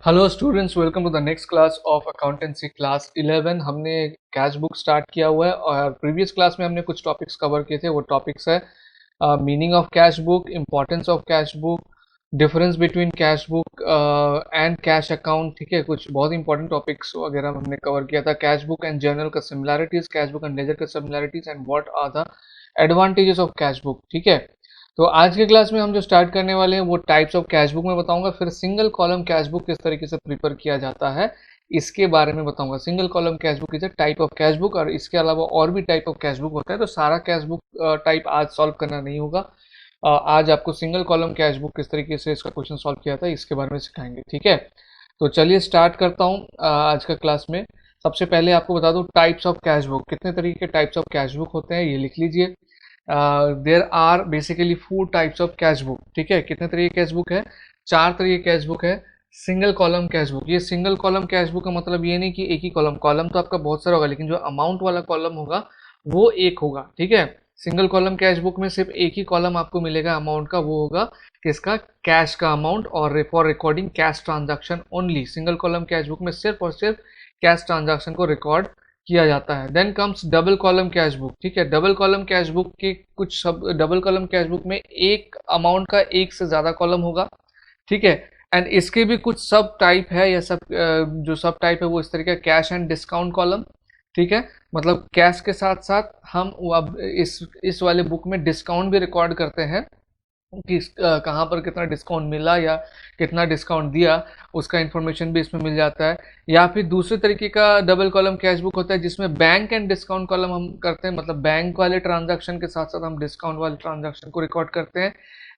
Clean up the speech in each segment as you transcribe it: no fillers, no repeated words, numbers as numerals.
Hello students, welcome to the next class of accountancy class 11। हमने cash book start किया हुआ है और प्रीवियस क्लास में हमने कुछ टॉपिक्स कवर किए थे। वो टॉपिक्स है meaning of cash book, importance of cash book, difference between cash book and cash account. ठीक है, कुछ बहुत इंपॉर्टेंट टॉपिक्स वगैरह हमने कवर किया था। कैश बुक एंड जर्नल का similarities, cash book and ledger का similarities and what are the advantages of cash book. ठीक है, तो आज के क्लास में हम जो स्टार्ट करने वाले हैं वो टाइप्स ऑफ कैश बुक में बताऊंगा, फिर सिंगल कॉलम कैश बुक किस तरीके से प्रिपेयर किया जाता है इसके बारे में बताऊंगा। Single column cash book is a type of cash book, और इसके अलावा और भी टाइप ऑफ कैश बुक होता है। तो सारा कैश बुक टाइप आज सॉल्व करना नहीं होगा। आज आपको सिंगल कॉलम कैश बुक किस तरीके से इसका क्वेश्चन सॉल्व किया था इसके बारे में सिखाएंगे। ठीक है, तो चलिए स्टार्ट करता हूँ आज का क्लास में। सबसे पहले आपको बता दूं टाइप्स ऑफ कैश बुक, कितने तरीके के टाइप्स ऑफ कैश बुक होते हैं ये लिख लीजिए। There are basically 4 types of cash book. ठीक है, कितने तरीके कैश बुक है? 4 तरीके कैश बुक है। सिंगल कॉलम कैश बुक, ये सिंगल कॉलम कैश बुक का मतलब ये नहीं कि एक ही कॉलम, कॉलम तो आपका बहुत सारा होगा लेकिन जो अमाउंट वाला कॉलम होगा वो एक होगा। ठीक है, सिंगल कॉलम कैश बुक में सिर्फ एक ही कॉलम आपको मिलेगा अमाउंट का, वो होगा किसका? कैश का अमाउंट, और for recording cash transaction only. Single column cash book में सिर्फ और सिर्फ कैश ट्रांजैक्शन को रिकॉर्ड किया जाता है। Then comes double column cash book. ठीक है, डबल कॉलम कैश बुक के कुछ सब, डबल कॉलम कैश बुक में एक अमाउंट का एक से ज्यादा कॉलम होगा। ठीक है, एंड इसके भी कुछ सब टाइप है, या सब जो सब टाइप है वो इस तरीके कैश एंड डिस्काउंट कॉलम। ठीक है, मतलब कैश के साथ साथ हम अब इस वाले बुक में डिस्काउंट भी रिकॉर्ड करते हैं कि कहाँ पर कितना डिस्काउंट मिला या कितना डिस्काउंट दिया, उसका इन्फॉर्मेशन भी इसमें मिल जाता है। या फिर दूसरे तरीके का डबल कॉलम कैश बुक होता है जिसमें बैंक एंड डिस्काउंट कॉलम हम करते हैं, मतलब बैंक वाले ट्रांजैक्शन के साथ साथ हम डिस्काउंट वाले ट्रांजैक्शन को रिकॉर्ड करते हैं।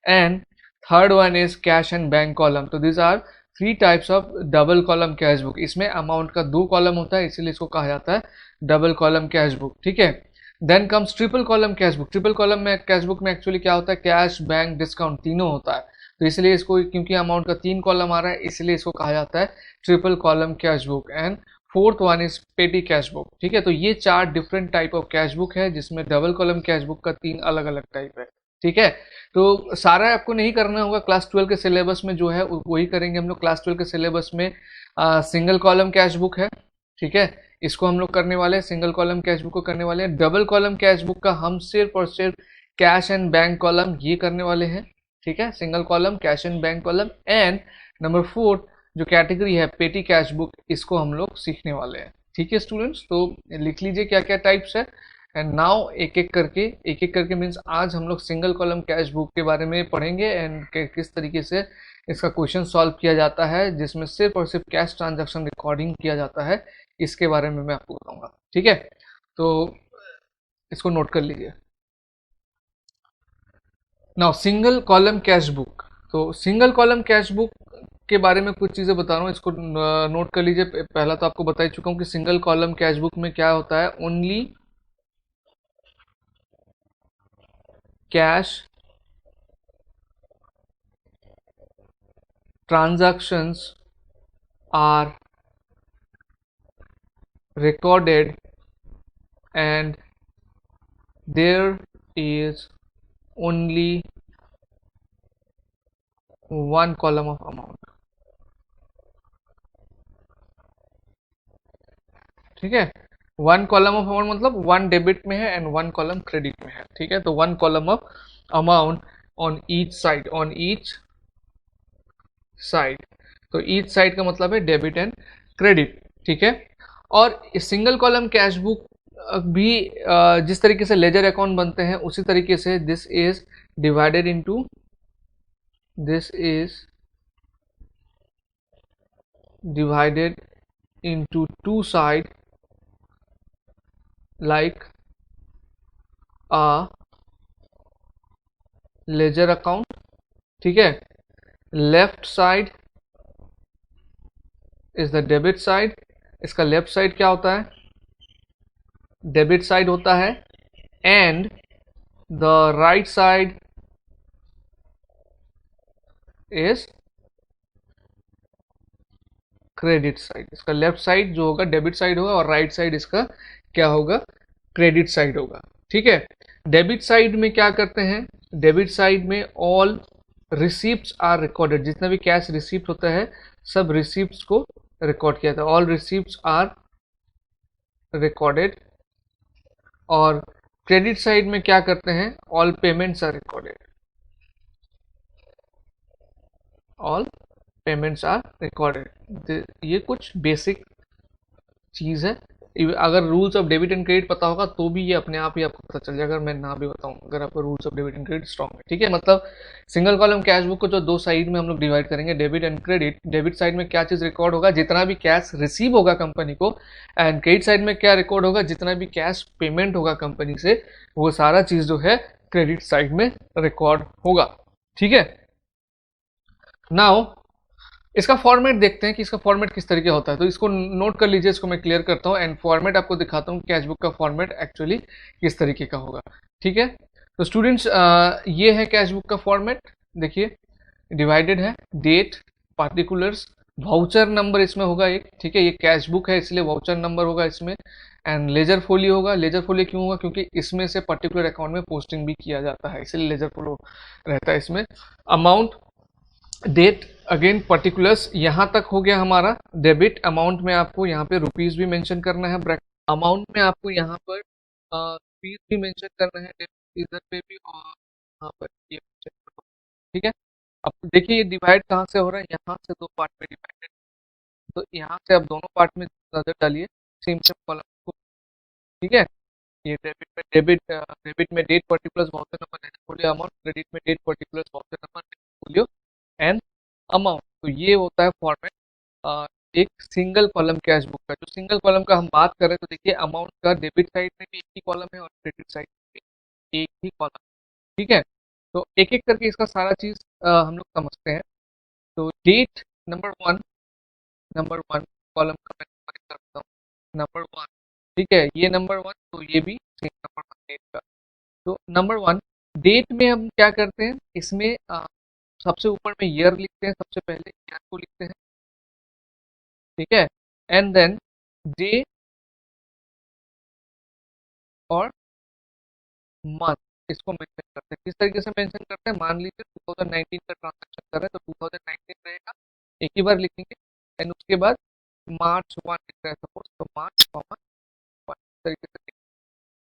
And third one is cash and bank column. तो this are 3 types of double column cash book. इसमें अमाउंट का 2 कॉलम होता है, इसीलिए इसको कहा जाता है डबल कॉलम कैश बुक। ठीक है, then comes triple column cash book. Triple column में कैश बुक में एक्चुअली क्या होता है? कैश, बैंक, डिस्काउंट तीनों होता है। तो इसलिए इसको, क्योंकि अमाउंट का 3 कॉलम आ रहा है, इसलिए इसको कहा जाता है triple column cash book. And fourth one is पेटी कैश बुक। ठीक है, तो ये 4 different type of cash book है जिसमें डबल कॉलम कैश बुक का 3 अलग अलग टाइप है। ठीक है, तो सारा आपको नहीं करना होगा, क्लास 12 के सिलेबस में जो है वही करेंगे हम लोग। क्लास 12 के सिलेबस में सिंगल कॉलम कैश बुक है। ठीक है, इसको हम लोग करने वाले हैं, सिंगल कॉलम कैश बुक को करने वाले हैं। डबल कॉलम कैश बुक का हम सिर्फ और सिर्फ कैश एंड बैंक कॉलम ये करने वाले हैं। ठीक है, single column cash and bank column. And number 4 जो कैटेगरी है पेटी कैश बुक, इसको हम लोग सीखने वाले हैं। ठीक है स्टूडेंट्स, तो लिख लीजिए क्या क्या टाइप्स है। एंड नाउ एक एक करके मीन्स आज हम लोग सिंगल कॉलम कैश बुक के बारे में पढ़ेंगे एंड किस तरीके से इसका क्वेश्चन सॉल्व किया जाता है जिसमें सिर्फ और सिर्फ कैश ट्रांजैक्शन रिकॉर्डिंग किया जाता है, इसके बारे में मैं आपको बताऊंगा। ठीक है, तो इसको नोट कर लीजिए। Now single column cash book. तो सिंगल कॉलम कैश बुक के बारे में कुछ चीजें बता रहा हूँ, इसको नोट कर लीजिए। पहला तो आपको बता ही चुका हूँ कि सिंगल कॉलम कैश बुक में क्या होता है, only cash transactions are recorded and there is only one column of amount। ठीक है, 1 कॉलम ऑफ अमाउंट मतलब 1 डेबिट में है एंड 1 कॉलम क्रेडिट में है। ठीक है, तो 1 column of amount on each side, on each side. तो ईच साइड का मतलब है डेबिट एंड क्रेडिट। ठीक है, और सिंगल कॉलम कैश बुक भी जिस तरीके से लेजर अकाउंट बनते हैं उसी तरीके से this is divided into, this is divided into 2 side like a ledger account। ठीक है, left side is the debit side. इसका लेफ्ट साइड क्या होता है? डेबिट साइड होता है। And the right side is credit side. इसका लेफ्ट साइड जो होगा डेबिट साइड होगा और राइट साइड इसका क्या होगा? क्रेडिट साइड होगा। ठीक है, डेबिट साइड में क्या करते हैं? डेबिट साइड में ऑल रिसीप्ट्स आर रिकॉर्डेड, जितना भी कैश रिसीप्ट होता है सब रिसीप्ट्स को रिकॉर्ड किया था, ऑल रिसीप्ट्स आर रिकॉर्डेड। और क्रेडिट साइड में क्या करते हैं, all payments are recorded, all payments are recorded. ये कुछ बेसिक चीज है। अगर rules of debit and credit पता होगा तो भी ये अपने आप ही आपको पता चल जाएगा, अगर मैं ना भी बताऊं, अगर आपको rules of debit and credit strong है। ठीक है, मतलब सिंगल कॉलम कैश बुक को जो दो साइड में हम लोग डिवाइड करेंगे, debit and credit. Debit side में क्या चीज रिकॉर्ड होगा, जितना भी कैश रिसीव होगा कंपनी को, एंड क्रेडिट साइड में क्या रिकॉर्ड होगा, जितना भी कैश पेमेंट होगा कंपनी से, वो सारा चीज जो है क्रेडिट साइड में रिकॉर्ड होगा। ठीक है, नाउ इसका फॉर्मेट देखते हैं कि इसका फॉर्मेट किस तरीके होता है। तो इसको नोट कर लीजिए, इसको मैं क्लियर करता हूँ एंड फॉर्मेट आपको दिखाता हूँ कैश बुक का फॉर्मेट एक्चुअली किस तरीके का होगा। ठीक है, तो स्टूडेंट्स ये है कैश बुक का फॉर्मेट। देखिए डिवाइडेड है, डेट, पार्टिकुलर्स, वाउचर नंबर इसमें होगा एक। ठीक है, ये कैश बुक है इसलिए वाउचर नंबर होगा इसमें, एंड लेजर फोलियो होगा। लेजर फोलियो क्यों होगा, क्योंकि इसमें से पर्टिकुलर अकाउंट में पोस्टिंग भी किया जाता है, इसलिए लेजर फोलियो रहता है इसमें। अमाउंट, डेट, अगेन पर्टिकुलर्स, यहाँ तक हो गया हमारा डेबिट। अमाउंट में आपको यहाँ पे रुपीज भी मेंशन करना है, अमाउंट में आपको यहाँ पर रुपीज भी मेंशन करना है, डेबिट इधर पे भी और यहाँ पर ये mention करना है। ठीक है, अब देखिए ये डिवाइड कहाँ से हो रहा है, यहाँ से दो पार्ट में डिवाइडेड। तो यहाँ से आप दोनों पार्ट में नजर डालिए, सेम सेम कॉलम को। ठीक है, ये डेबिट में date particulars voucher number portfolio amount, credit में date particulars voucher number portfolio and amount. तो ये होता है फॉर्मेट एक सिंगल कॉलम कैश बुक का। जो सिंगल कॉलम का हम बात करें तो देखिए अमाउंट का डेबिट साइड में भी एक ही कॉलम है और क्रेडिट साइड में भी एक ही कॉलम। ठीक है, तो एक एक करके इसका सारा चीज हम लोग समझते हैं। तो date number one, number one column का मैं नंबरिंग करता हूँ, नंबर वन। ठीक है, ये नंबर वन, तो ये भी सेम नंबर वन डेट का। तो नंबर वन डेट में हम क्या करते हैं, इसमें सबसे ऊपर में ईयर लिखते हैं, सबसे पहले ईयर को लिखते हैं। ठीक है, एंड देन डे और मंथ, इसको मेंशन करते हैं। किस तरीके से मेंशन करते हैं, मान लीजिए 2019 का ट्रांजैक्शन कर रहे हैं तो 2019 रहेगा, एक ही बार लिखेंगे। एंड उसके बाद मार्च वन लिख रहे हैं सपोज, तो मार्च कॉमा वन, इस तरीके से लिखेंगे।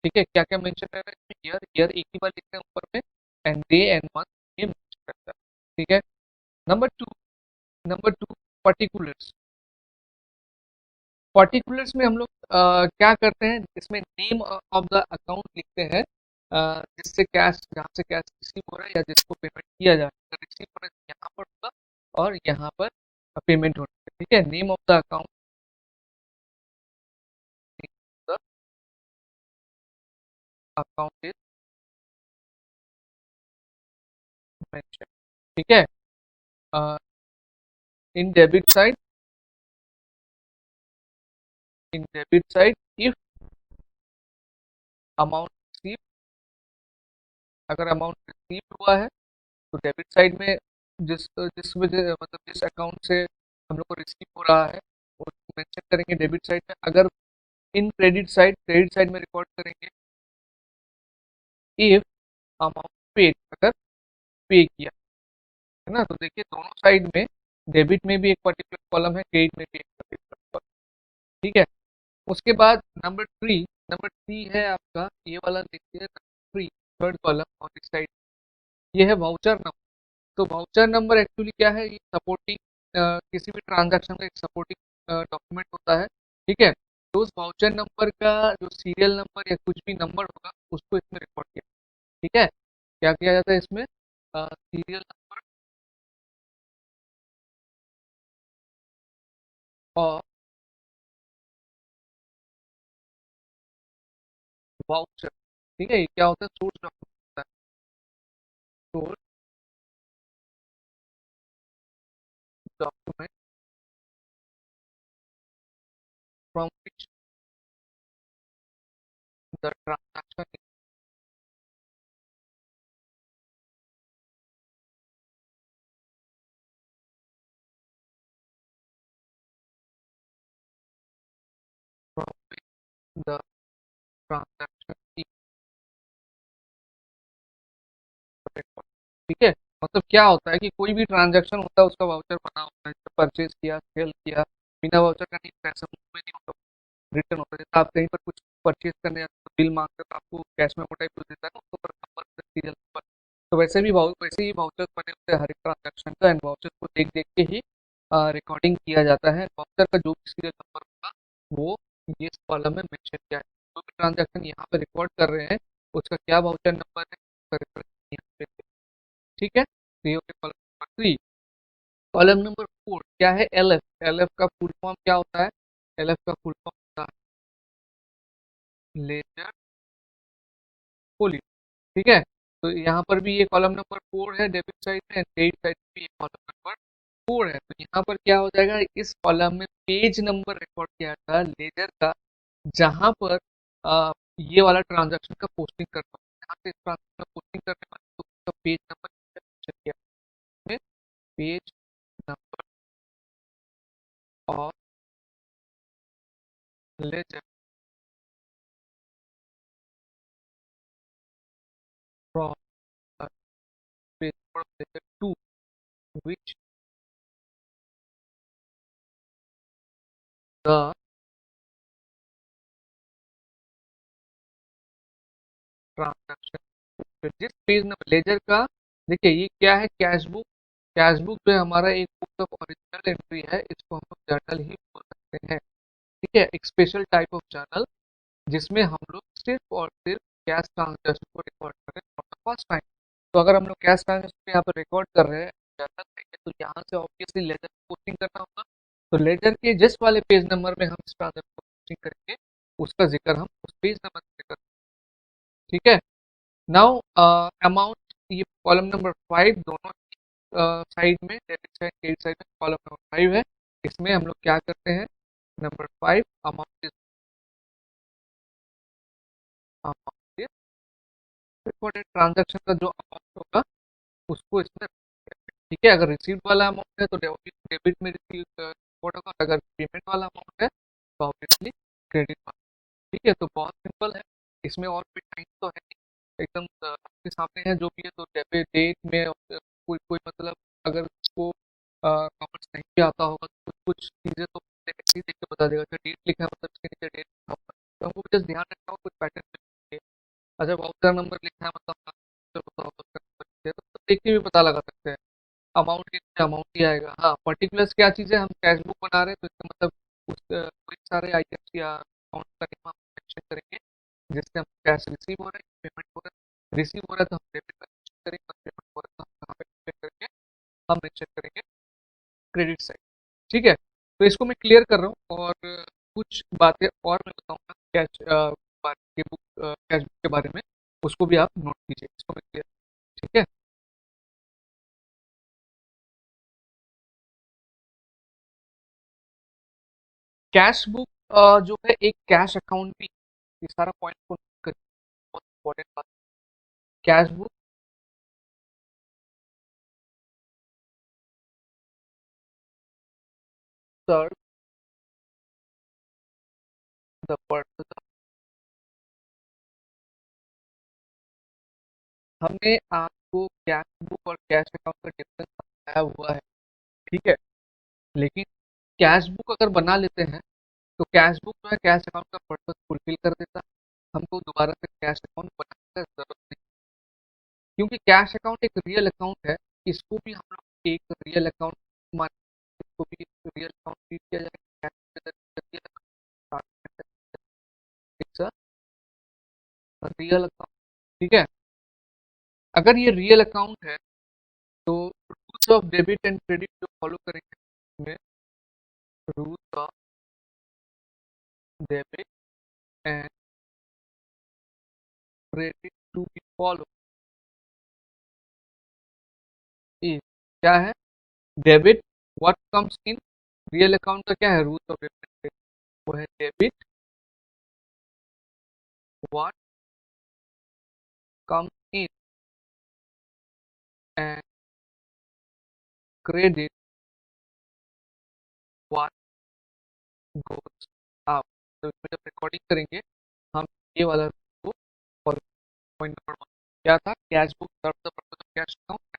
ठीक है, क्या क्या मेंशन कर रहे हैं इसमें, ईयर, ईयर एक ही बार लिखते हैं ऊपर में, एंड डे एंड मंथ ये मेंशन करता है। ठीक है, number two, number two particulars. Particulars में हम लोग क्या करते हैं, इसमें नेम ऑफ द अकाउंट लिखते हैं, जिससे कैश, जहाँ से कैश रिसीव हो रहा है या जिसको पेमेंट किया जा रहा है, रिसीव हो रहा है यहाँ पर होगा और यहाँ पर पेमेंट होना है। ठीक है, name of the account, the account is mention. ठीक है, in debit side, in debit side if amount receive, अगर अमाउंट रिसीव हुआ है तो डेबिट साइड में जिस जिस वजह मतलब जिस अकाउंट से हम लोग को रिसीव हो रहा है वो मेंशन करेंगे डेबिट साइड में। अगर in credit side, credit side में रिकॉर्ड करेंगे इफ अमाउंट पेड, अगर पे किया है ना। तो देखिए दोनों साइड में, डेबिट में भी एक पर्टिकुलर कॉलम है, क्रेडिट में भी एक पर्टिकुलर कॉलम। ठीक है, उसके बाद नंबर थ्री, नंबर थ्री है आपका ये वाला, देखिए नंबर थ्री थर्ड कॉलम और इस साइड ये है वाउचर नंबर। तो वाउचर नंबर एक्चुअली क्या है, ये सपोर्टिंग किसी भी ट्रांजैक्शन का एक सपोर्टिंग डॉक्यूमेंट होता है। ठीक है, तो उस वाउचर नंबर का जो सीरियल नंबर या कुछ भी नंबर होगा उसको इसमें रिकॉर्ड किया। ठीक है, क्या किया जाता है इसमें, सीरियल नंबर और वाउचर। ठीक है, ये क्या होता है, सोर्स डॉक्यूमेंट होता है, source document from which the transaction, from the transaction. ठीक है, मतलब क्या होता है कि कोई भी ट्रांजैक्शन होता है उसका वाउचर बना होता है, परचेज किया, सेल किया, बिना वाउचर का नहीं, पैसा मुंह में नहीं होता, रिटर्न होता है। जैसे आप कहीं पर कुछ परचेज करने जाते हो, बिल मांगते हो तो आपको कैश में टाइप कुछ देता है ना, उसके ऊपर नंबर, सीरियल नंबर। तो वैसे ही वाउचर बने होते हैं हर एक ट्रांजैक्शन का, एंड वाउचर को देख देख के ही रिकॉर्डिंग किया जाता है। वाउचर का जो भी सीरियल नंबर होगा वो ये कॉलम में मेंशन किया है। जो भी ट्रांजैक्शन यहाँ पे रिकॉर्ड कर रहे हैं उसका क्या वाउचर नंबर है, उसका reference यहाँ पे है। ठीक है, तो ये हो गया कॉलम नंबर 3। कॉलम नंबर 4 क्या है? L F. एल एफ का फुल फॉर्म क्या होता है? एल एफ का फुल फॉर्म होता है लेजर पोली। ठीक है, तो यहाँ पर भी ये कॉलम नंबर 4 है डेबिट साइड में, क्रेडिट साइड में भी ये कॉलम नंबर 4 है। तो यहाँ पर क्या हो जाएगा, इस कॉलम में पेज नंबर रिकॉर्ड किया जाता है लेजर का, जहाँ पर ये वाला ट्रांजैक्शन का पोस्टिंग करना है। यहाँ से इस ट्रांजैक्शन का पोस्टिंग करने वाले तो उसका पेज नंबर मेंशन किया है, पेज नंबर और ledger from page number ledger to which the transaction. जिस पेज नंबर लेजर का, देखिए ये क्या है, कैश बुक। कैश बुक जो है हमारा एक बुक ऑफ ओरिजिनल एंट्री है, इसको हम लोग जर्नल ही बोल सकते हैं। ठीक है, एक स्पेशल टाइप ऑफ जर्नल जिसमें हम लोग सिर्फ और सिर्फ कैश ट्रांजैक्शन को रिकॉर्ड करें फॉर द फर्स्ट टाइम। तो अगर हम लोग कैश ट्रांजैक्शन यहाँ पर रिकॉर्ड कर रहे हैं जर्नल में, तो यहाँ से ऑब्वियसली लेजर पोस्टिंग करना होगा। तो लेजर के जिस वाले पेज नंबर में हम इस ट्रांजैक्शन को पोस्टिंग करेंगे उसका जिक्र हम उस पेज नंबर से करेंगे। ठीक है, नाउ अमाउंट, ये कॉलम नंबर 5 दोनों साइड में, डेबिट साइड क्रेडिट साइड में कॉलम नंबर 5 है। इसमें हम लोग क्या करते हैं, number 5 amount is recorded transaction का जो अमाउंट होगा उसको इसमें रखते हैं। ठीक है, अगर रिसीव वाला अमाउंट है तो डेबिट में रिसीव रिकॉर्ड होगा, अगर पेमेंट वाला अमाउंट है तो ऑब्वियसली क्रेडिट वाला। ठीक है, तो बहुत सिंपल है, इसमें और कोई टाइम तो है नहीं, एकदम आपके सामने है जो भी है। तो डेबिट डेट में कोई कोई मतलब अगर उसको कॉमर्स नहीं भी आता होगा तो कुछ कुछ चीज़ें तो ऐसे ही देख के बता देगा, अच्छा डेट लिखा है मतलब इसके नीचे डेट लिखा हुआ है, तो हमको जस्ट ध्यान रखना होगा कुछ पैटर्न। अच्छा, वाउचर नंबर लिखा है मतलब वाउचर होता होगा, उसका नंबर लिखते हैं, तो देख के भी पता लगा सकते हैं। अमाउंट के नीचे अमाउंट ही आएगा। हाँ, पर्टिकुलर्स क्या चीज़ है, हम कैश बुक बना रहे हैं तो इसका मतलब उस कोई सारे आइटम्स या अमाउंट का नेम हम मेंशन करेंगे जिससे हम कैश रिसीव हो रहे हैं, पेमेंट हो रहा है, रिसीव हो रहा है तो हम डेबिट का मेंशन करेंगे, और पेमेंट हो रहा है तो हम कहाँ पे मेंशन करेंगे, हम मेंशन करेंगे क्रेडिट साइड। ठीक है, तो इसको मैं क्लियर कर रहा हूँ, और कुछ बातें और मैं बताऊंगा कैश के बुक, कैश बुक के बारे में, उसको भी आप नोट कीजिए, इसको मैं क्लियर। ठीक है, कैश बुक जो है एक कैश अकाउंट भी, ये सारा पॉइंट को नोट करिए, बहुत इंपॉर्टेंट बात। Cash book serve the purpose. हमने आपको कैश बुक और कैश अकाउंट का डिफरेंस बताया हुआ है। ठीक है, लेकिन कैश बुक अगर बना लेते हैं तो कैश बुक जो है कैश अकाउंट का पर्पस फुलफिल कर देता है, हमको दोबारा से कैश अकाउंट बनाने की जरूरत नहीं, क्योंकि कैश अकाउंट एक रियल अकाउंट है। इसको भी हम लोग एक रियल अकाउंट मान, इसको भी रियल अकाउंट ट्रीट किया जाएगा, कैश रियल अकाउंट। ठीक है, अगर ये रियल अकाउंट है तो rules of debit and credit जो फॉलो करेंगे इसमें, rules of debit and credit to be follow is, क्या है, debit what comes in, real account का क्या है रूल्स ऑफ डेबिट, वो है debit what comes in and credit what goes out. तो इसमें जब रिकॉर्डिंग करेंगे हम ये वाला को फॉलो। पॉइंट नंबर 1 क्या था, cash book serve the purpose of cash account,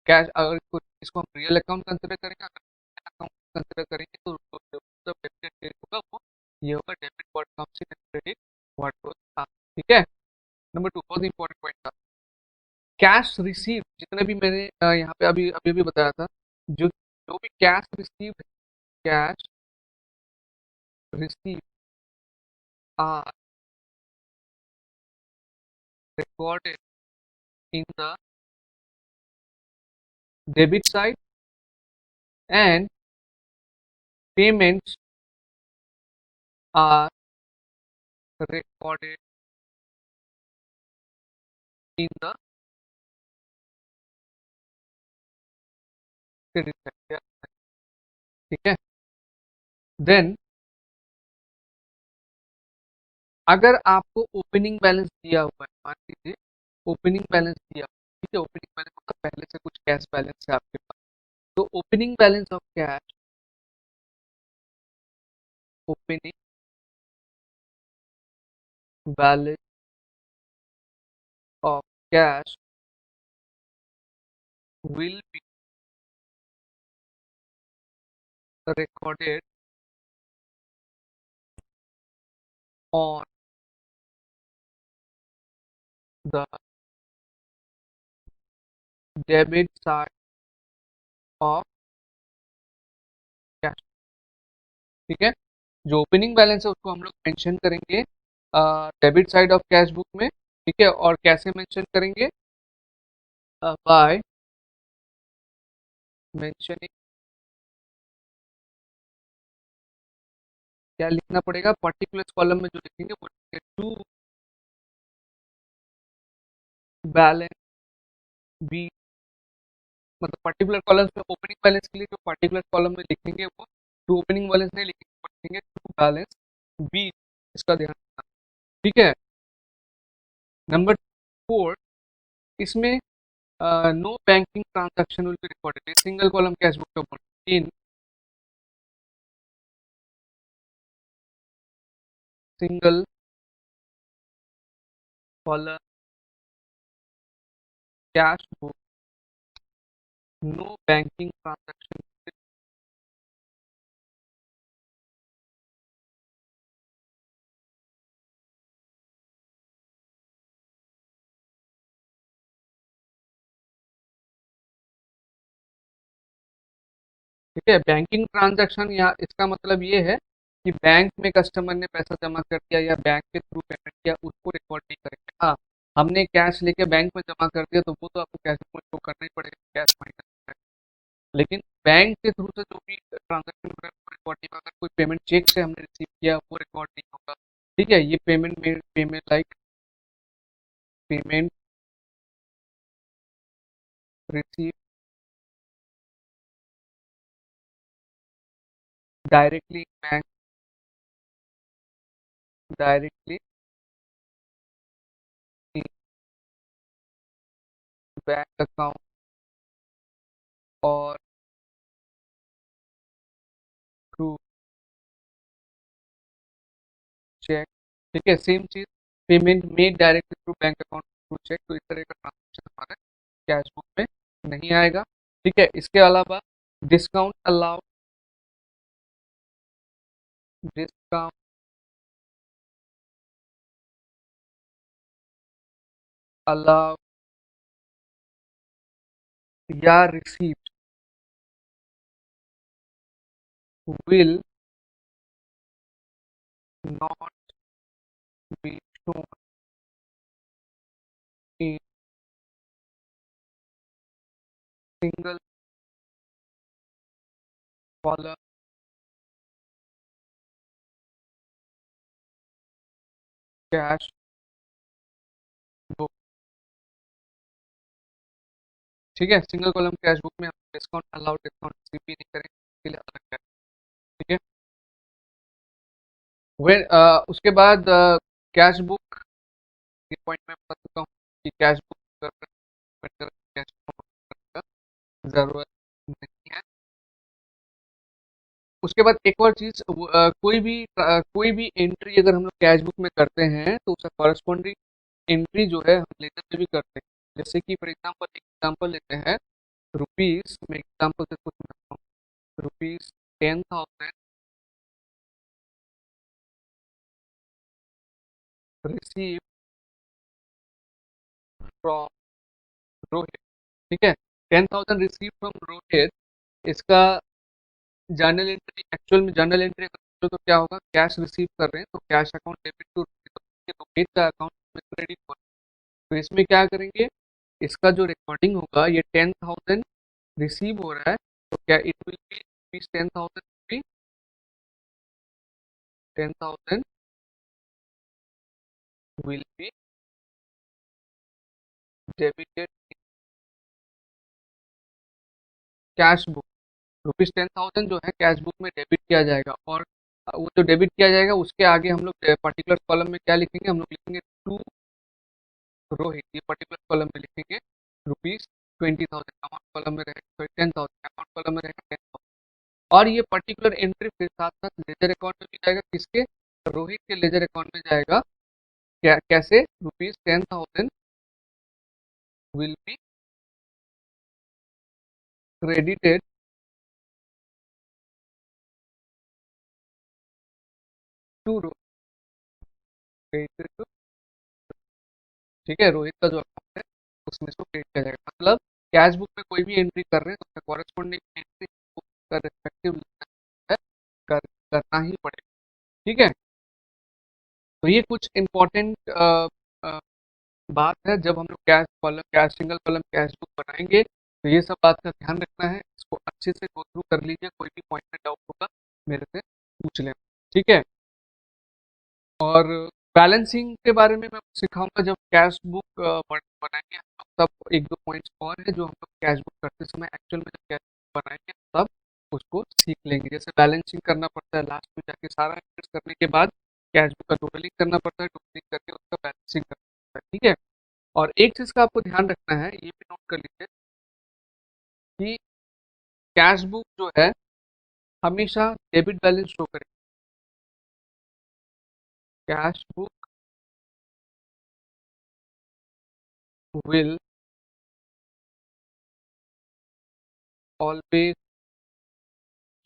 cash अगर इसको हम रियल अकाउंट कंसिडर करेंगे, अगर अकाउंट कंसिडर करेंगे तो जो डेबिट डेट होगा वो ये होगा, debit what comes in and credit what goes out. ठीक है। नंबर 2 बहुत इंपॉर्टेंट पॉइंट था, कैश रिसीव। जितने भी मैंने यहाँ पे अभी अभी भी बताया था, जो जो भी cash receive, cash receive are recorded in the debit side and payments are recorded in the credit side। Yeah, ठीक है। देन अगर आपको ओपनिंग बैलेंस दिया हुआ है, मान लीजिए ओपनिंग बैलेंस दिया, ठीक है, ओपनिंग बैलेंस मतलब पहले से कुछ कैश बैलेंस है आपके पास, तो opening balance of cash, opening balance of cash will be recorded on the debit side of cash. ठीक है। जो ओपनिंग बैलेंस है उसको हम लोग मेंशन करेंगे debit side of cash book में। ठीक है। और कैसे मेंशन करेंगे? बाय मेंशनिंग, क्या लिखना पड़ेगा, पर्टिकुलर कॉलम में जो लिखेंगे वो टू बैलेंस बी, मतलब पर्टिकुलर कॉलम में ओपनिंग बैलेंस के लिए जो पर्टिकुलर कॉलम में लिखेंगे वो टू ओपनिंग बैलेंस नहीं लिखेंगे, लिखेंगे टू बैलेंस बी। इसका ध्यान रखना। ठीक है। नंबर 4, इसमें no banking transaction will be recorded, single column cash book का बोल in single column cash book, no banking transaction. ठीक है। बैंकिंग ट्रांजैक्शन या इसका मतलब ये है कि बैंक में कस्टमर ने पैसा जमा कर दिया या बैंक के थ्रू पेमेंट किया, उसको रिकॉर्ड नहीं करेंगे। हाँ, हमने कैश लेके बैंक में जमा कर दिया तो वो तो आपको कैश में शो करना ही पड़ेगा, कैश माइनस। लेकिन बैंक के थ्रू से जो भी ट्रांजैक्शन हो रहा है वो रिकॉर्ड नहीं होगा। अगर कोई पेमेंट चेक से हमने रिसीव किया वो रिकॉर्ड नहीं होगा। ठीक है। ये पेमेंट में payment like payment receive directly bank, directly bank account और थ्रू चेक। ठीक है। सेम चीज, payment made directly through bank account through cheque, तो इस तरह का ट्रांजेक्शन हमारे कैश बुक में नहीं आएगा। ठीक है। इसके अलावा डिस्काउंट अलाउड, डिस्काउंट अलाउड या received will not be shown in single column cash book। ठीक है। सिंगल कॉलम कैश बुक में हम डिस्काउंट अलाउड, डिस्काउंट रिसीव भी नहीं करेंगे, इसके लिए अलग है। ठीक है। उसके बाद कैश बुक, ये पॉइंट मैं बता चुका हूँ कि कैश बुक कैश का जरूरत नहीं है। उसके बाद एक और चीज, कोई भी एंट्री अगर हम लोग कैश बुक में करते हैं तो उसका कॉरेस्पॉन्डिंग एंट्री जो है हम लेजर में भी करते हैं। जैसे कि फॉर एग्जांपल एक एग्जांपल लेते हैं, रुपीज में एग्जाम्पल से कुछ बताता हूँ, रुपीज 10,000 रिसीव फ्रॉम रोहित। ठीक है, 10,000 रिसीव फ्रॉम रोहित, इसका जर्नल एंट्री, एक्चुअल में जर्नल एंट्री तो क्या होगा, कैश रिसीव कर रहे हैं तो cash account debit to Rohit का अकाउंट में क्रेडिट हो रहा है। तो इसमें क्या करेंगे, इसका जो रिकॉर्डिंग होगा, ये 10,000 रिसीव हो रहा है, तो क्या इट विल बी रुपीज 10,000 भी 10,000 will be debited cash book. Rupees 10,000 जो है कैश बुक में डेबिट किया जाएगा, और वो जो डेबिट किया जाएगा उसके आगे हम लोग पर्टिकुलर कॉलम में क्या लिखेंगे, हम लोग लिखेंगे टू रोहित, ये पर्टिकुलर कॉलम में लिखेंगे रुपीज 20,000, अमाउंट कॉलम में रहेगा 10,000, अमाउंट कॉलम में रहेगा 10,000। और ये पर्टिकुलर एंट्री फिर साथ साथ लेजर अकाउंट में भी जाएगा, किसके, रोहित के लेजर अकाउंट में जाएगा। कैसे, rupees 10,000 will be credited to Rohit. ठीक है, रोहित का जो अकाउंट है उसमें इसको क्रेडिट किया जाएगा, मतलब कैश बुक में कोई भी एंट्री कर रहे हैं तो उसका कॉरेस्पॉन्डिंग एंट्री का रिस्पेक्टिव है, कर, करना ही पड़ेगा। ठीक है, तो ये कुछ इम्पोर्टेंट बात है, जब हम लोग cash column, cash single column cash book बनाएंगे तो ये सब बात का ध्यान रखना है, इसको अच्छे से गो थ्रू कर लीजिए, कोई भी पॉइंट में डाउट होगा मेरे से पूछ लें। ठीक है, और बैलेंसिंग के बारे में मैं सिखाऊंगा जब कैश बुक बनाएंगे हम लोग, तब एक दो पॉइंट्स और है जो हम लोग कैश बुक करते समय एक्चुअल में जब कैश बुक बनाएंगे तब उसको सीख लेंगे। जैसे बैलेंसिंग करना पड़ता है, लास्ट में जाके सारा एंट्रीज करने के बाद कैश बुक का टोटलिंग करना पड़ता है, टोटलिंग करके उसका बैलेंसिंग करना पड़ता है। ठीक है, और एक चीज का आपको ध्यान रखना है, ये भी नोट कर लीजिए कि कैश बुक जो है हमेशा डेबिट बैलेंस शो करेगी। Cash book will always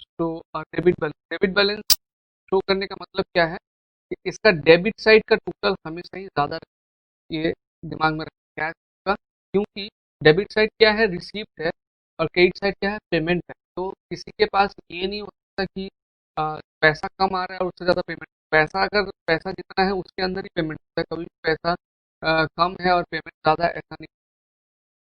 show debit balance. Debit balance show करने का मतलब क्या है कि इसका डेबिट साइड का टोटल हमेशा ही ज़्यादा, ये दिमाग में रखें कैश का, क्योंकि डेबिट साइड क्या है, रिसीप्ट है, और क्रेडिट साइड क्या है, पेमेंट है। तो किसी के पास ये नहीं हो सकता कि पैसा कम आ रहा है और उससे ज़्यादा पेमेंट, पैसा अगर पैसा जितना है उसके अंदर ही पेमेंट होता है, कभी भी पैसा कम है और पेमेंट ज़्यादा, ऐसा नहीं।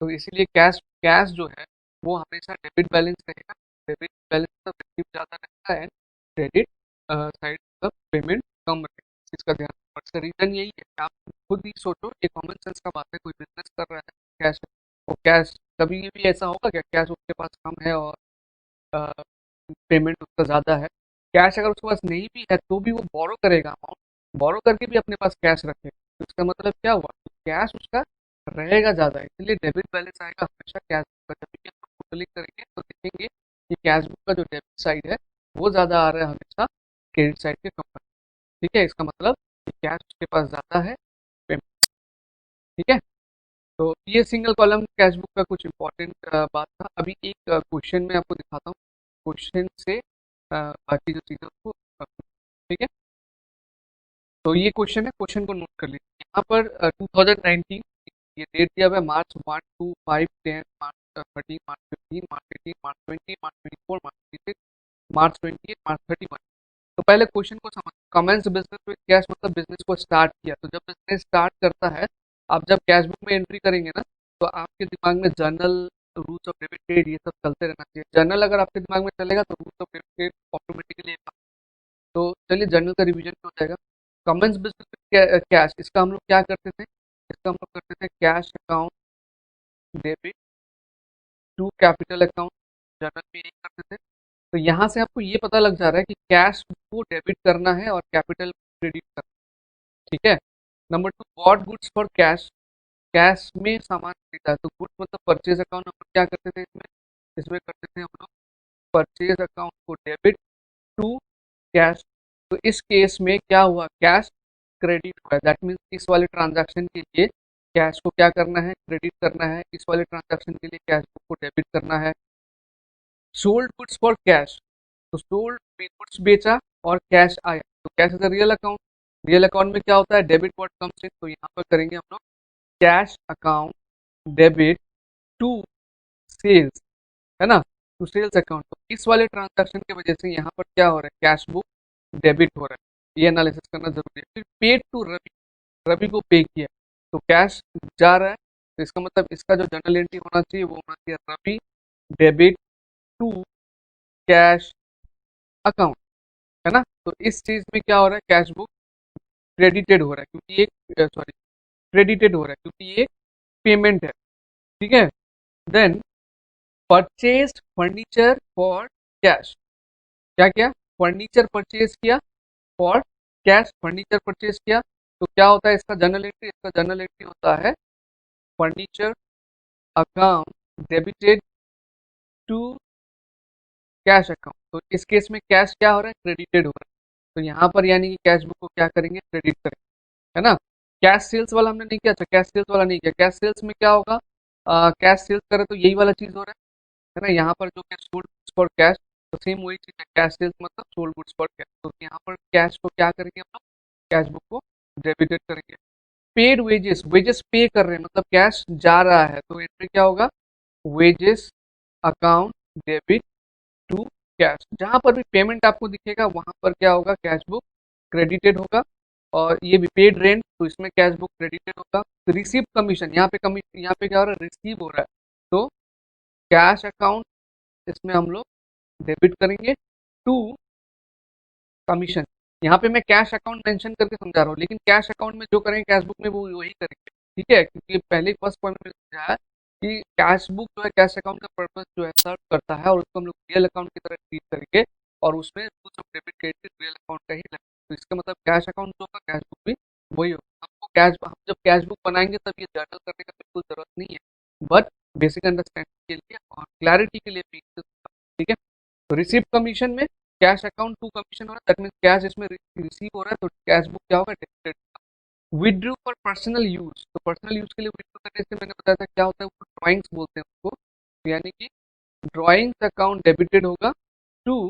तो इसीलिए कैश कैश जो है वो हमेशा डेबिट बैलेंस रहेगा, डेबिट बैलेंस का रिसीप्ट ज़्यादा रहेगा, एंड क्रेडिट साइड का पेमेंट कम रहेगा। इस चीज़ का ध्यान, और इसका रीज़न यही है कि आप खुद ही सोचो, ये कॉमन सेंस का बात है, कोई बिजनेस कर रहा है कैश, वो कैश कभी भी ऐसा होगा क्या, कैश उसके पास कम है और पेमेंट उसका ज़्यादा है। कैश अगर उसके पास नहीं भी है तो भी वो बोरो करेगा, अमाउंट बोरो करके भी अपने पास कैश रखेगा, तो इसका मतलब क्या हुआ, कैश उसका रहेगा ज़्यादा, इसलिए डेबिट बैलेंस आएगा हमेशा कैश बुक का। जब भी हम टोटलिंग करेंगे तो देखेंगे कि कैश बुक का जो डेबिट साइड है वो ज़्यादा आ रहा है हमेशा क्रेडिट साइड के कंपेयर। ठीक है, इसका मतलब कि कैश उसके पास ज़्यादा है, पेमेंट। ठीक है, तो ये सिंगल कॉलम कैश बुक का कुछ इंपॉर्टेंट बात था। अभी एक क्वेश्चन में आपको दिखाता हूँ, क्वेश्चन से बाकी जो चीज़ें उसको ठीक है। तो ये क्वेश्चन है, क्वेश्चन को नोट कर लीजिए यहाँ पर 2019, ये डेट दिया हुआ है मार्च 1, 2, 5, 10, मार्च 13, मार्च 15, मार्च 18, मार्च 20, मार्च 24, मार्च 26, मार्च 28, मार्च 31। तो पहले क्वेश्चन को समझ, कमेंस बिजनेस विद कैश मतलब बिजनेस को स्टार्ट किया। तो जब बिजनेस स्टार्ट करता है, आप जब कैश बुक में एंट्री करेंगे ना, तो आपके दिमाग में journal, rules of debit trade, ये सब चलते रहना चाहिए। जर्नल अगर आपके दिमाग में चलेगा तो rules of debit trade automatically. तो चलिए जर्नल का रिवीजन हो जाएगा। कमेंस बिजनेस कैश, इसका हम लोग क्या करते थे, इसका हम लोग करते थे cash account debit to capital account, journal में यही करते थे। तो यहाँ से आपको ये पता लग जा रहा है कि कैश को डेबिट करना है और कैपिटल क्रेडिट करना है। ठीक है, number two, bought goods for cash, cash में सामान खरीदा है, तो गुड्स मतलब परचेज अकाउंट हम लोग क्या करते थे इसमें, इसमें करते थे हम लोग परचेज अकाउंट को डेबिट टू कैश। तो इस केस में क्या हुआ, कैश क्रेडिट हुआ, दैट मीन्स इस वाले ट्रांजैक्शन के लिए कैश को क्या करना है, क्रेडिट करना है, इस वाले ट्रांजैक्शन के लिए कैश बुक को डेबिट करना है। सोल्ड गुड्स फॉर कैश, तो सोल्ड गुड्स बेचा और कैश आया, तो cash is a real account. Real account में क्या होता है, डेबिट व्हाट कम्स इन, तो यहाँ पर करेंगे हम लोग cash account debit to sales, है ना, टू सेल्स अकाउंट। तो इस वाले ट्रांजैक्शन की वजह से यहाँ पर क्या हो रहा है, कैश बुक डेबिट हो रहा है, ये एनालिसिस करना जरूरी है। फिर पेड टू रवि, रवि को पे किया, तो कैश जा रहा है, तो इसका मतलब इसका जो जर्नल एंट्री होना चाहिए वो होना चाहिए Ravi debit to cash account, है ना। तो इस चीज में क्या हो रहा है, कैश बुक क्रेडिटेड हो रहा है क्योंकि ये सॉरी क्रेडिटेड हो रहा है क्योंकि ये पेमेंट है, ठीक है। Then purchase furniture for cash, क्या किया, फर्नीचर परचेज किया फॉर कैश, फर्नीचर परचेज किया, तो क्या होता है इसका जर्नल एंट्री, इसका जर्नल एंट्री होता है furniture account debited to cash account. तो इस केस में कैश क्या हो रहा है, क्रेडिटेड हो रहा है, तो यहाँ पर यानी कि कैश बुक को क्या करेंगे, क्रेडिट करेंगे, है ना। कैश सेल्स वाला हमने नहीं किया, अच्छा कैश सेल्स वाला नहीं किया, कैश सेल्स में क्या होगा, कैश सेल्स करे तो यही वाला चीज हो रहा है ना, यहाँ पर जो कि सोल्ड गुड्स फॉर कैश, तो सेम वही चीज है, कैश सेल्स मतलब सोल्ड गुड्स फॉर कैश, तो यहाँ पर कैश को क्या करेंगे हम लोग, कैश बुक को डेबिटेड करेंगे। पेड वेजेस, वेजेस पे कर रहे हैं मतलब कैश जा रहा है, तो एंट्री क्या होगा, wages account debit to cash, जहां पर भी पेमेंट आपको दिखेगा वहां पर क्या होगा, कैश बुक क्रेडिटेड होगा। और ये भी पेड रेंट, तो इसमें कैश बुक क्रेडिटेड होगा। रिसीव कमीशन, यहाँ पे यहाँ पे क्या हो रहा है, रिसीव हो रहा है, तो कैश अकाउंट इसमें हम लोग डेबिट करेंगे टू कमीशन। यहाँ पे मैं कैश अकाउंट मेंशन करके समझा रहा हूँ, लेकिन कैश अकाउंट में जो करेंगे कैश बुक में वो वही करेंगे, ठीक है, क्योंकि पहले फर्स्ट पॉइंट में समझाया कि कैश बुक जो है कैश अकाउंट का पर्पस जो है सर्व करता है, और उसको हम लोग रियल अकाउंट की तरह ट्रीट करेंगे, और उसमें rules of debit credit real account का ही लगेगा। तो इसका मतलब कैश अकाउंट जो होगा कैश बुक भी वही होगा। हमको कैश, हम जब कैश बुक बनाएंगे तब ये जर्नल करने का बिल्कुल जरूरत नहीं है, बट बेसिक अंडरस्टैंडिंग के लिए और क्लैरिटी के लिए भी, ठीक है। तो रिसीव कमीशन में कैश अकाउंट टू कमीशन हो रहा है, दैट मींस कैश इसमें रिसीव हो रहा है, तो कैश बुक क्या होगा, debited. Withdrew for personal use, तो पर्सनल यूज के लिए विड्रू करने से मैंने बताया था क्या होता है, वो ड्राइंग्स बोलते हैं उसको, तो यानी कि ड्राइंग्स अकाउंट डेबिटेड होगा टू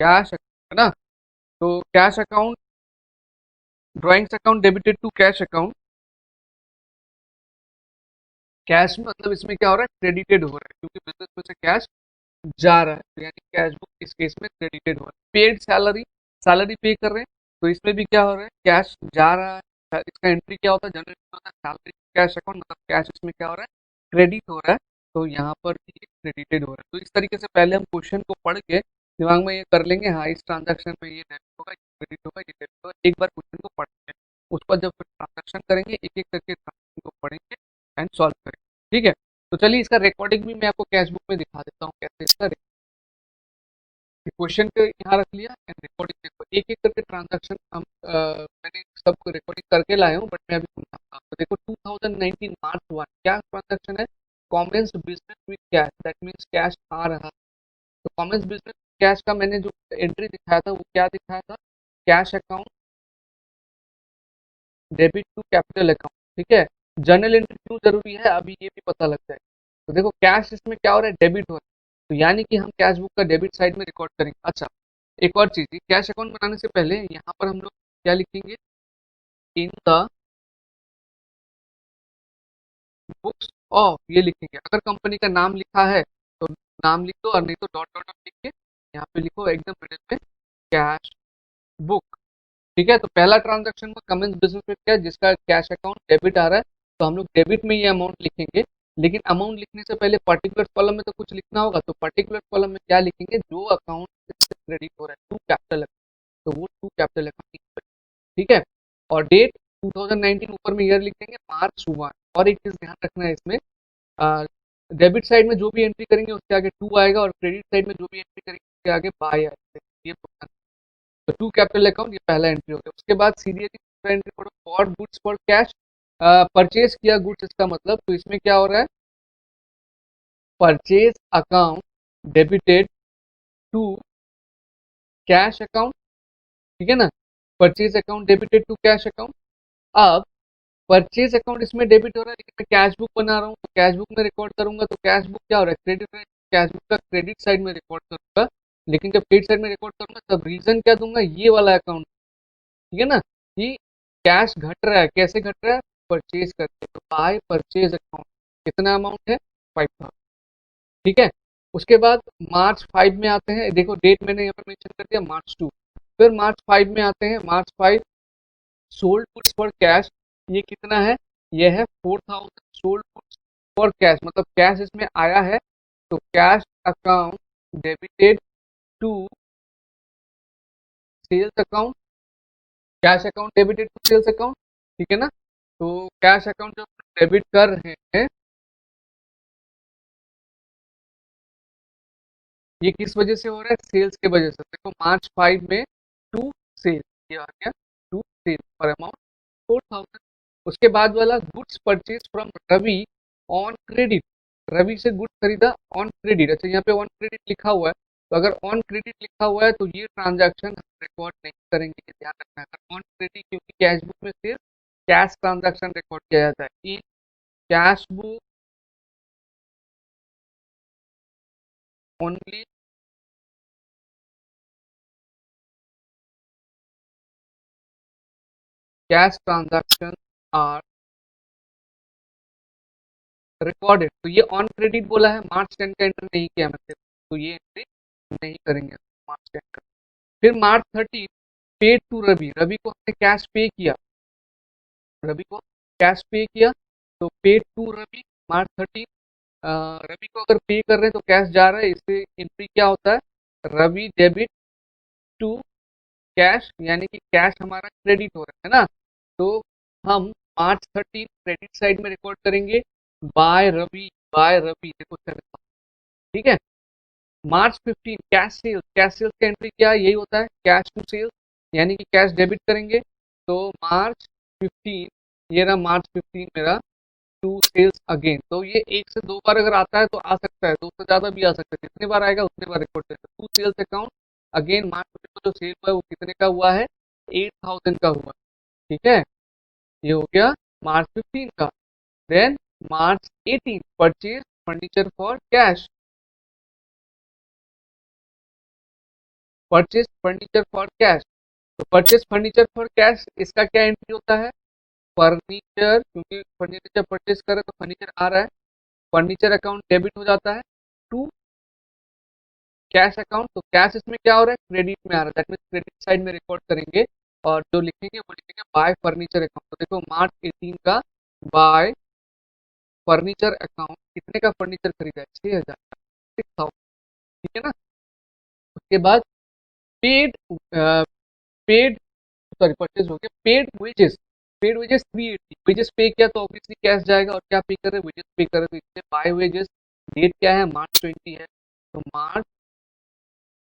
कैश, है ना। तो cash account, drawings account debited to cash account, cash मतलब इसमें क्या हो रहा है, क्रेडिटेड हो रहा है क्योंकि बिजनेस में से कैश जा रहा है, तो यानी कैश बुक इस केस में क्रेडिटेड हो रहा है। पेड सैलरी, सैलरी पे कर रहे हैं, तो इसमें भी क्या हो रहा है, कैश जा रहा है, इसका एंट्री क्या होता है, जनरल होता है सैलरी कैश अकाउंट, मतलब कैश इसमें क्या हो रहा है, क्रेडिट हो रहा है, तो यहाँ पर भी क्रेडिटेड हो रहा है। तो इस तरीके से पहले हम क्वेश्चन को पढ़ के दिमाग में ये कर लेंगे, हाँ इस ट्रांजेक्शन में ये डेबिट होगा, ये क्रेडिट होगा, ये डेबिट होगा, एक बार क्वेश्चन को पढ़ लेंगे, उस पर जब ट्रांजेक्शन करेंगे एक एक करके ट्रांजेक्शन को पढ़ेंगे एंड सॉल्व करेंगे, ठीक है। तो चलिए इसका रिकॉर्डिंग भी मैं आपको कैश बुक में दिखा देता हूँ कैसे इसका क्वेश्चन को यहाँ रख लिया एंड रिकॉर्डिंग देखो, एक एक करके ट्रांजैक्शन हम मैंने सब रिकॉर्डिंग करके लाया हूँ, बट मैं अभी समझाता हूँ। तो देखो 2019 मार्च 1 क्या ट्रांजैक्शन है, commence business with cash, that means cash आ रहा। तो कॉमेंस बिजनेस कैश का मैंने जो एंट्री दिखाया था वो क्या दिखाया था, cash account debit to capital account, ठीक है। जर्नल एंट्री क्यों जरूरी है अभी ये भी पता लग जाएगा। तो देखो कैश इसमें क्या हो रहा है, डेबिट हो रहा है, तो यानी कि हम कैश बुक का डेबिट साइड में रिकॉर्ड करेंगे। अच्छा एक और चीज, कैश अकाउंट बनाने से पहले यहाँ पर हम लोग क्या लिखेंगे, इन द बुक्स ऑफ, ये लिखेंगे। अगर कंपनी का नाम लिखा है तो नाम लिख दो, और नहीं तो डॉट डॉट डॉट लिख के यहाँ पे लिखो एकदम मिडिल में कैश बुक, ठीक है। तो पहला ट्रांजैक्शन में कमेंस बिजनेस में क्या है, जिसका कैश अकाउंट डेबिट आ रहा है, तो हम लोग डेबिट में ये अमाउंट लिखेंगे, लेकिन अमाउंट लिखने से पहले पर्टिकुलर कॉलम में तो कुछ लिखना होगा, तो पर्टिकुलर कॉलम में क्या लिखेंगे, जो अकाउंट क्रेडिट हो रहा है टू कैपिटल अकाउंट, तो वो टू कैपिटल अकाउंट, ठीक है। और डेट 2019 ऊपर में ईयर लिख देंगे मार्च 1। और एक चीज ध्यान रखना है इसमें, डेबिट साइड में जो भी एंट्री करेंगे उसके आगे टू आएगा, और क्रेडिट साइड में जो भी एंट्री करेंगे उसके आगे बाय आएगा, ये तो टू कैपिटल अकाउंट, ये पहला एंट्री हो गया। उसके बाद सीरियसली दूसरा एंट्री पढ़ो, for goods for cash, purchase किया गुड्स, इसका मतलब, तो इसमें क्या हो रहा है, purchase account debited to cash account, ठीक है ना, purchase account debited to cash account. अब परचेज अकाउंट इसमें डेबिट हो रहा है, लेकिन मैं कैश बुक बना रहा हूँ तो कैश बुक में रिकॉर्ड करूंगा तो कैश बुक क्या हो रहा है, क्रेडिट है, कैश बुक का क्रेडिट साइड में रिकॉर्ड करूंगा। लेकिन जब क्रेडिट साइड में रिकॉर्ड करूंगा तब रीजन क्या दूंगा, ये वाला अकाउंट, ठीक है ना, कि कैश घट रहा है, कैसे घट रहा है, परचेज करके, तो बाय परचेज अकाउंट कितना अमाउंट है, 5,000। ठीक है। उसके बाद मार्च 5 में आते हैं, देखो डेट मैंने यहाँ पर मेंशन कर दिया मार्च 2। फिर मार्च 5 में आते हैं, March 5 sold goods for cash, ये कितना है, ये है 4,000 सोल्ड गुड्स फॉर कैश, मतलब कैश इसमें आया है, तो cash account debited to sales account, cash account debited to sales account, ठीक है ना। तो कैश अकाउंट जो डेबिट कर रहे हैं, ये किस वजह से हो रहा है, सेल्स के वजह से। देखो मार्च 5 में टू सेल, ये आ गया टू सेल फॉर अमाउंट 4,000। उसके बाद वाला goods purchase from Ravi on credit, Ravi से गुड्स खरीदा ऑन क्रेडिट। अच्छा यहाँ पे ऑन क्रेडिट लिखा हुआ है, तो अगर ऑन क्रेडिट लिखा हुआ है तो ये ट्रांजैक्शन हम रिकॉर्ड नहीं करेंगे, ये ध्यान रखना है। अगर ऑन क्रेडिट, क्योंकि कैश बुक में सिर्फ कैश ट्रांजैक्शन रिकॉर्ड किया जाता है, in cash book only cash transaction are recorded. तो ये ऑन क्रेडिट बोला है, मार्च 10 का एंटर नहीं किया मैंने, तो ये एंट्री नहीं करेंगे मार्च 10 का। फिर मार्च 13 पेड टू रवि, रवि को हमने कैश पे किया, रवि को कैश पे किया, तो पेड टू रवि मार्च 13। रवि को अगर पे कर रहे हैं तो कैश जा रहा है, इससे एंट्री क्या होता है, रवि डेबिट टू कैश, यानी कि कैश हमारा क्रेडिट हो रहा है ना। तो हम मार्च 13 क्रेडिट साइड में रिकॉर्ड करेंगे, बाय रवि, बाय रवि देखो चल, ठीक है। मार्च 15 कैश सेल्स, कैश सेल्स का एंट्री क्या है, यही होता है कैश टू सेल्स, यानी कि कैश डेबिट करेंगे। तो मार्च 15, ये रहा मार्च 15 मेरा टू सेल्स अगेन, तो ये एक से दो बार अगर आता है तो आ सकता है, दो से ज्यादा भी आ सकता है, जितने बार आएगा उतने बार रिकॉर्ड करेंगे। टू सेल्स अकाउंट अगेन, मार्च 15 को जो सेल हुआ है वो कितने का हुआ है, 8,000 का हुआ है, ठीक है। ये हो गया मार्च 15 का। Then March 18 purchase furniture for cash, purchase furniture for cash, तो परचेज फर्नीचर फॉर कैश इसका क्या एंट्री होता है, फर्नीचर, क्योंकि फर्नीचर जब परचेज करे तो फर्नीचर आ रहा है, फर्नीचर अकाउंट डेबिट हो जाता है टू कैश अकाउंट, तो कैश इसमें क्या हो रहा है, क्रेडिट में आ रहा है, दैट मीन क्रेडिट साइड में रिकॉर्ड करेंगे। और जो लिखेंगे वो लिखेंगे बाय फर्नीचर अकाउंट, तो देखो मार्च 18 का बाय फर्नीचर अकाउंट, कितने का फर्नीचर खरीदा है, 6,000, 6,000, ठीक है ना। उसके बाद पेड, पेड, सॉरी परचेज हो गया, paid wages, paid wages 380, wages पे किया तो ऑब्वियसली कैश जाएगा, और क्या पे कर रहे हैं, वेजेस पे कर रहे हैं, तो इसलिए बाय वेजेस, डेट क्या है, मार्च 20 है, तो मार्च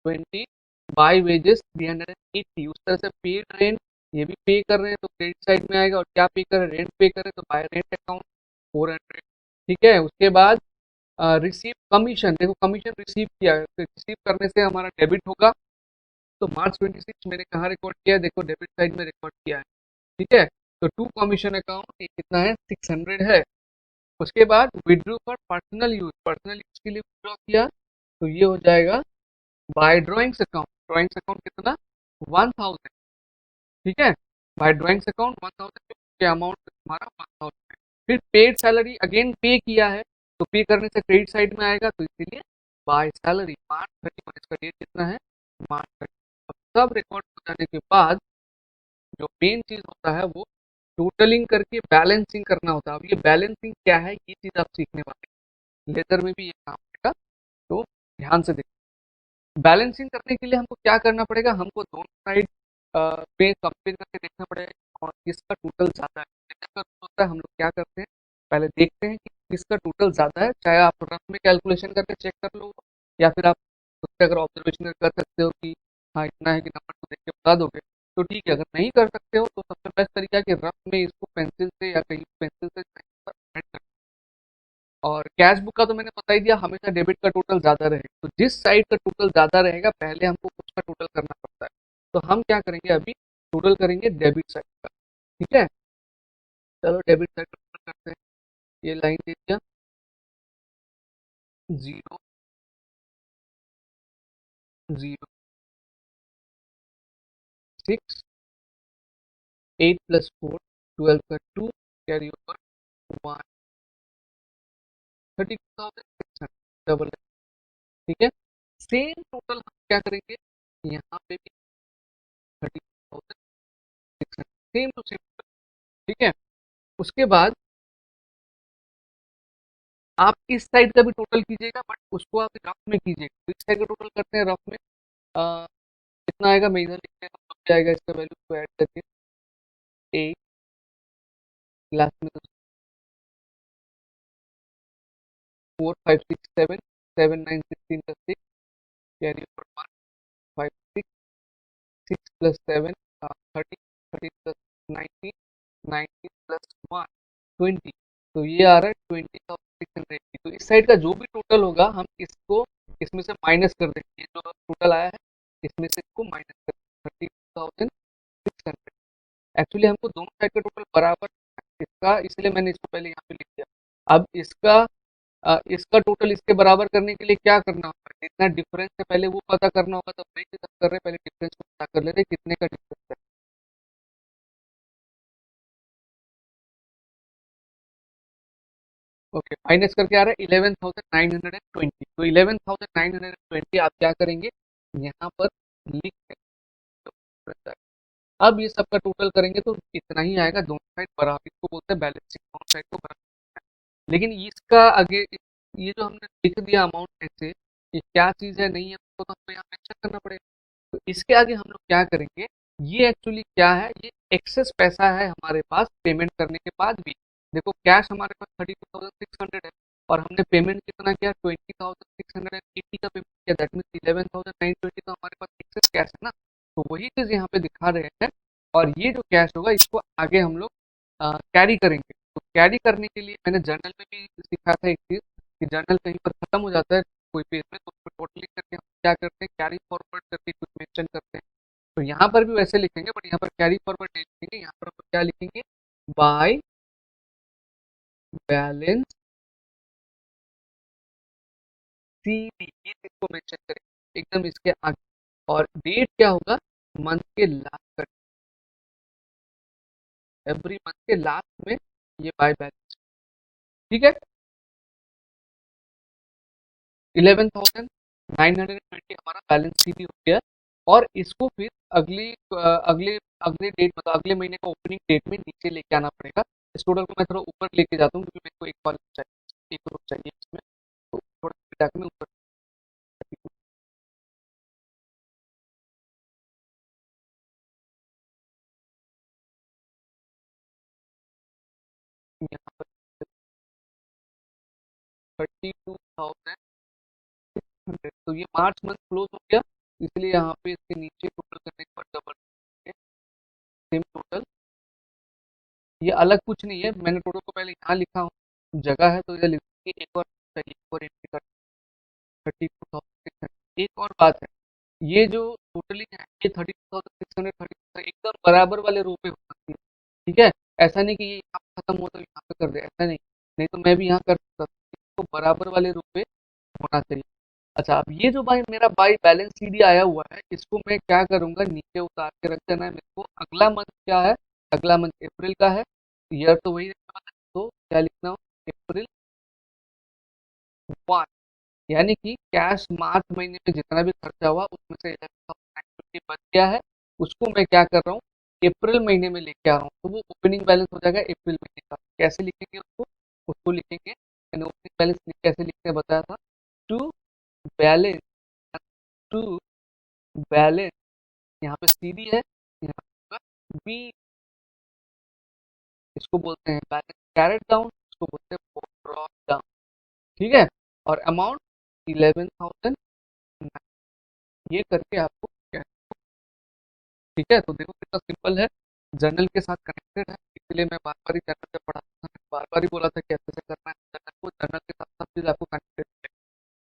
20 बाय वेजेस 380। उस तरह से पेड रेंट, ये भी पे कर रहे हैं तो क्रेडिट साइड में आएगा, और क्या पे कर रहे हैं, रेंट पे कर रहे हैं, तो बाय रेंट अकाउंट 400, ठीक है। उसके बाद रिसीव कमीशन, देखो कमीशन रिसीव किया है, तो रिसीव करने से हमारा डेबिट होगा, तो मार्च 26 मैंने कहाँ रिकॉर्ड किया है, देखो डेबिट साइड में रिकॉर्ड किया है, ठीक है। तो टू कमीशन अकाउंट ये कितना है, 600 है। उसके बाद withdraw for personal use, personal use के लिए विड्रॉ किया, तो ये हो जाएगा by drawings account, drawings account कितना, 1,000, ठीक है। बाय ड्रॉइंग्स अकाउंट 1,000 के अमाउंट हमारा 1,000 है। फिर पेड सैलरी अगेन पे किया है, तो पे करने से क्रेडिट साइड में आएगा, तो इसीलिए बाय सैलरी मार्च 31, इसका डेट कितना है, मार्च 30। अब सब रिकॉर्ड हो जाने के बाद जो मेन चीज होता है वो टोटलिंग करके बैलेंसिंग करना होता है। अब ये बैलेंसिंग क्या है, ये चीज आप सीखने वाले हैं, लेटर में भी ये काम आएगा, तो ध्यान से देखो। बैलेंसिंग करने के लिए हमको क्या करना पड़ेगा, हमको दोनों साइड पे कंपेयर करके देखना पड़ेगा और किसका टोटल ज़्यादा है। जैसा होता है हम लोग क्या करते हैं, पहले देखते हैं कि किसका टोटल ज़्यादा है, चाहे आप रफ में कैलकुलेशन करके चेक कर लो, या फिर आप खुद से अगर ऑब्जर्वेशन कर सकते हो कि हाँ इतना है, कि नंबर को देख के बता दोगे तो ठीक है। अगर नहीं कर सकते हो तो सबसे बेस्ट तरीका है कि रफ में इसको पेंसिल से या कहीं पेंसिल से ऐड कर। और कैश बुक का तो मैंने बता ही दिया, हमेशा डेबिट का टोटल ज़्यादा रहेगा, तो जिस साइड का टोटल ज़्यादा रहेगा पहले हमको उसका टोटल करना पड़ता है। तो हम क्या करेंगे, अभी टोटल करेंगे डेबिट साइड का, ठीक है। चलो डेबिट साइड करते हैं। ये लाइन दे दिया 0 0 6 8 प्लस 4 12 का 2 कैरी ओवर 1 32,600 डबल। ठीक है, सेम टोटल हम क्या करेंगे यहाँ पे भी 32,600, सेम टू सेम। ठीक है, उसके बाद आप इस साइड का भी टोटल कीजिएगा, बट उसको आप रफ में कीजिएगा। तो इस साइड का टोटल करते हैं रफ में। कितना आएगा, मैं इधर लिख देता हूँ, क्या आएगा इसका वैल्यू को ऐड करके 8 लास्ट में 4 5 6 7 7 9 16 plus 6 carry over 1 5 6 6 plus 7 30 30 plus 19 19 plus 1 20। तो ये आ रहा है 20,680। तो इस साइड का जो भी टोटल होगा हम इसको इसमें से माइनस कर देंगे। ये जो टोटल आया है इसमें से इसको माइनस कर देंगे 32,600। एक्चुअली हमको दोनों साइड का टोटल बराबर इसका, इसलिए मैंने इसको पहले यहाँ पे लिख दिया। अब इसका टोटल इसके बराबर करने के लिए क्या करना होगा, जितना डिफरेंस है पहले वो पता करना होगा। तो वही चीज हम कर रहे हैं, पहले डिफरेंस को पता कर लेते हैं कितने का डिफरेंस है। ओके, माइनस करके आ रहा है 11,920। तो 11,920 आप क्या करेंगे यहाँ पर लिख देंगे। अब ये सबका टोटल करेंगे तो इतना ही आएगा, दोनों साइड बराबर, इसको बोलते हैं बैलेंसिंग, दोनों साइड को बराबर। लेकिन इसका आगे ये जो हमने लिख दिया अमाउंट ऐसे, ये क्या चीज़ है नहीं है तो हमको यहाँ मेंशन करना पड़ेगा। तो इसके आगे हम लोग क्या करेंगे, ये एक्चुअली क्या है, ये एक्सेस पैसा है हमारे पास पेमेंट करने के बाद भी। देखो कैश हमारे पास 32,600 है और हमने पेमेंट कितना किया 20,680 का पेमेंट किया, दैट मीन 11,920 तो हमारे पास एक्सेस कैश है ना। तो वही चीज़ यहाँ पे दिखा रहे हैं। और ये जो कैश होगा इसको आगे हम लोग कैरी करेंगे। तो कैरी करने के लिए मैंने जर्नल में भी सिखाया था एक चीज़, कि जर्नल कहीं पर खत्म हो जाता है कोई पेज में, तो उसको टोटली करके हम क्या करते हैं कैरी फॉरवर्ड करके कुछ मेंशन करते हैं। तो यहाँ पर भी वैसे लिखेंगे, बट यहाँ पर कैरी फॉरवर्ड नहीं लिखेंगे, यहाँ पर हम क्या लिखेंगे, बाय बैलेंस सीडी, ये इसको मेंशन करेंगे एकदम इसके आगे। और डेट क्या होगा, मंथ के लास्ट, एवरी मंथ के लास्ट में ये बाय बैलेंस। ठीक है, 11,920 हमारा बैलेंस शीट हो गया। और इसको फिर अगली अगले अगले डेट मतलब अगले महीने का ओपनिंग डेट में नीचे लेके आना पड़ेगा। इस टोटल को मैं थोड़ा ऊपर लेके जाता हूँ क्योंकि मेरे को एक कॉल चाहिए, एक रोज चाहिए इसमें। तो थोड़ा जाकर मैं ऊपर यहाँ पर 32,600। तो ये मार्च मंथ क्लोज हो गया, इसलिए यहाँ पे इसके नीचे टोटल करने के बाद डबल सेम टोटल। ये अलग कुछ नहीं है, मैंने टोटल को पहले यहाँ लिखा हूँ, जगह है तो इधर लिख दीजिए, एक और चाहिए, एक और एंट्री कर 32,600। एक और बात है, ये जो टोटलिंग है ये 32,600 एकदम बराबर वाले रो पे होना चाहिए। ठीक है, ऐसा नहीं कि ये यहाँ पे खत्म हो तो यहाँ पे कर दे, ऐसा नहीं। नहीं तो मैं भी यहाँ कर सकता था, इसको बराबर वाले रो पे होना चाहिए। अच्छा, अब ये जो भाई मेरा बाई बैलेंस सीडी आया हुआ है, इसको मैं क्या करूंगा, नीचे उतार के रख देना है मेरे को। अगला मंथ क्या है, अगला मंथ अप्रैल का है, ईयर तो वही रहने वाला है, तो क्या लिखना हो, अप्रैल 1। यानी कि कैश मार्च महीने में जितना भी खर्चा हुआ उसमें से 11,950 बच गया है, उसको मैं क्या कर रहा हूँ, अप्रैल महीने में लेके आ रहा हूँ। तो वो ओपनिंग बैलेंस हो जाएगा अप्रैल महीने का। कैसे लिखेंगे उसको, उसको लिखेंगे, मैंने ओपनिंग बैलेंस कैसे लिखते हैं बताया था, टू बैलेंस, टू बैलेंस, यहाँ पे सीडी है, यहाँ पे बी, इसको बोलते हैं बैलेंस कैरेट डाउन, इसको बोलते हैं ड्रॉप डाउन। ठीक है, और अमाउंट 11,000, ये करके आपको क्या, ठीक है। तो देखो कितना सिंपल है, जर्नल के साथ कनेक्टेड है, इसलिए मैं बार बार ही जर्नल पे पढ़ाता था, बार बार ही बोला था कि ऐसे से करना है, जर्नल को, जर्नल के साथ सब चीज़ आपको कनेक्टेड है।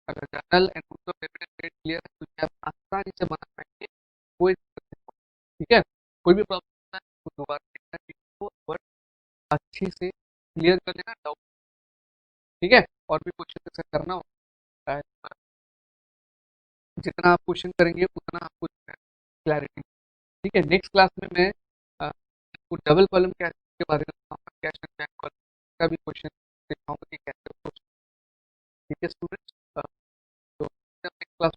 अगर journal and books of debit and credit clear है तो ये आप आसानी से बना पाएंगे, कोई दिक्कत नहीं। ठीक है, कोई भी प्रॉब्लम है तो दोबारा देखना है वीडियो को। अच्छी से क्लियर कर लेना डाउट। ठीक है, और भी क्वेश्चन ऐसा करना होता है, जितना आप क्वेश्चन करेंगे उतना आपको क्लैरिटी। ठीक है, नेक्स्ट क्लास में मैं आपको डबल कॉलम कैश के बारे में बताऊंगा, कैश एंड बैंक कॉलम का भी क्वेश्चन दिखाऊंगा कि कैसे। ठीक है स्टूडेंट्स, तो नेक्स्ट क्लास